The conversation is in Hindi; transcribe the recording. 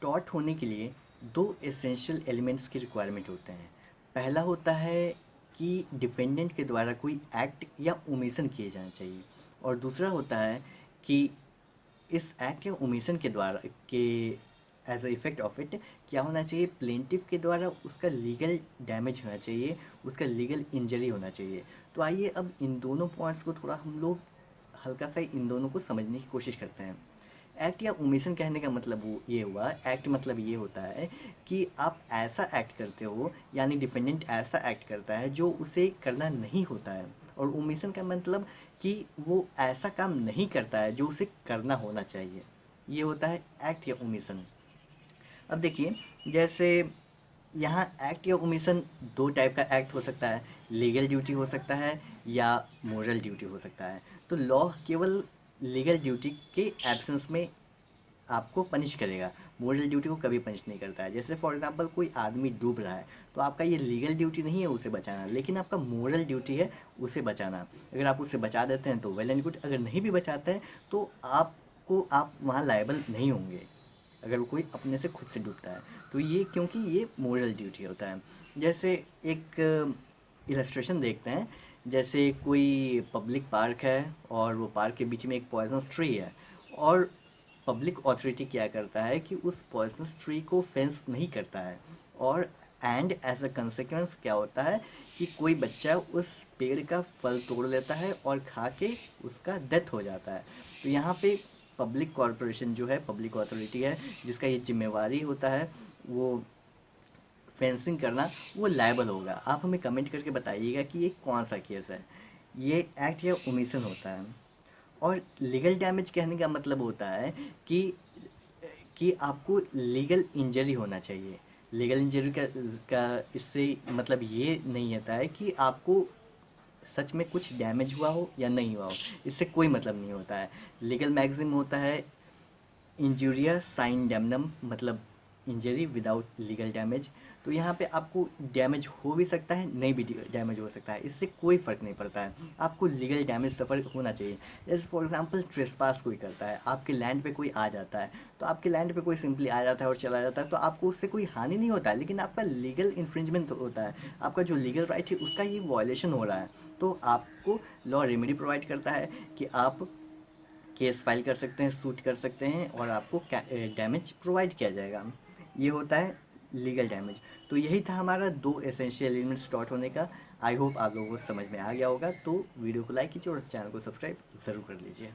टॉट होने के लिए दो एसेंशियल एलिमेंट्स की रिक्वायरमेंट होते हैं। पहला होता है कि डिपेंडेंट के द्वारा कोई एक्ट या ओमिशन किए जाना चाहिए, और दूसरा होता है कि इस एक्ट या ओमिशन के द्वारा के as a effect of it क्या होना चाहिए, प्लेंटिफ के द्वारा उसका लीगल डैमेज होना चाहिए, उसका लीगल इंजरी होना चाहिए। तो आइए अब इन दोनों पॉइंट्स को थोड़ा हम लोग हल्का सा इन दोनों को समझने की कोशिश करते हैं। एक्ट या ओमिशन कहने का मतलब वो ये हुआ, एक्ट मतलब ये होता है कि आप ऐसा एक्ट करते हो, यानी डिपेंडेंट ऐसा एक्ट करता है जो उसे करना नहीं होता है, और ओमिशन का मतलब कि वो ऐसा काम नहीं करता है जो उसे करना होना चाहिए। ये होता है एक्ट या ओमिशन। अब देखिए, जैसे यहाँ एक्ट या ओमिशन दो टाइप का एक्ट हो सकता है, लीगल ड्यूटी हो सकता है या मोरल ड्यूटी हो सकता है। तो लॉ केवल लीगल ड्यूटी के एब्सेंस में आपको पनिश करेगा, मोरल ड्यूटी को कभी पनिश नहीं करता है। जैसे फॉर एग्जांपल कोई आदमी डूब रहा है, तो आपका ये लीगल ड्यूटी नहीं है उसे बचाना, लेकिन आपका मोरल ड्यूटी है उसे बचाना। अगर आप उसे बचा देते हैं तो वेल एंड गुड, अगर नहीं भी बचाते हैं तो आप वहाँ लायबल नहीं होंगे अगर वो कोई अपने से खुद से डूबता है। तो ये क्योंकि ये मोरल ड्यूटी होता है। जैसे एक इलस्ट्रेशन देखते हैं, जैसे कोई पब्लिक पार्क है और वो पार्क के बीच में एक पॉइजनस ट्री है, और पब्लिक अथॉरिटी क्या करता है कि उस पॉइजनस ट्री को फेंस नहीं करता है, और एंड एज अ कंसिक्वेंस क्या होता है कि कोई बच्चा उस पेड़ का फल तोड़ लेता है और खा के उसका डेथ हो जाता है। तो यहाँ पे पब्लिक कॉरपोरेशन जो है, पब्लिक अथॉरिटी है, जिसका ये जिम्मेवारी होता है वो फेंसिंग करना, वो लायबल होगा। आप हमें कमेंट करके बताइएगा कि ये कौन सा केस है, ये एक्ट या ओमिशन होता है। और लीगल डैमेज कहने का मतलब होता है कि आपको लीगल इंजरी होना चाहिए। लीगल इंजरी का इससे मतलब ये नहीं होता है कि आपको सच में कुछ डैमेज हुआ हो या नहीं हुआ हो, इससे कोई मतलब नहीं होता है। लीगल मैगज़ीन होता है इंजुरिया साइन डैमनम, मतलब इंजरी विदाउट लीगल डैमेज। तो यहाँ पे आपको डैमेज हो भी सकता है, नहीं भी डैमेज हो सकता है, इससे कोई फ़र्क नहीं पड़ता है, आपको लीगल डैमेज सफ़र होना चाहिए। जैसे फॉर एग्जांपल ट्रेसपास कोई करता है, आपके लैंड पे कोई आ जाता है, तो आपके लैंड पे कोई सिंपली आ जाता है और चला जाता है, तो आपको उससे कोई हानि नहीं होता है, लेकिन आपका लीगल इन्फ्रिंजमेंट होता है, आपका जो लीगल राइट है उसका ये वायलेशन हो रहा है। तो आपको लॉ रेमेडी प्रोवाइड करता है कि आप केस फाइल कर सकते हैं, सूट कर सकते हैं, और आपको डैमेज प्रोवाइड किया जाएगा। ये होता है लीगल डैमेज। तो यही था हमारा दो एसेंशियल एलिमेंट्स डॉट होने का। आई होप आप लोगों को समझ में आ गया होगा। तो वीडियो को लाइक कीजिए और चैनल को सब्सक्राइब ज़रूर कर लीजिए।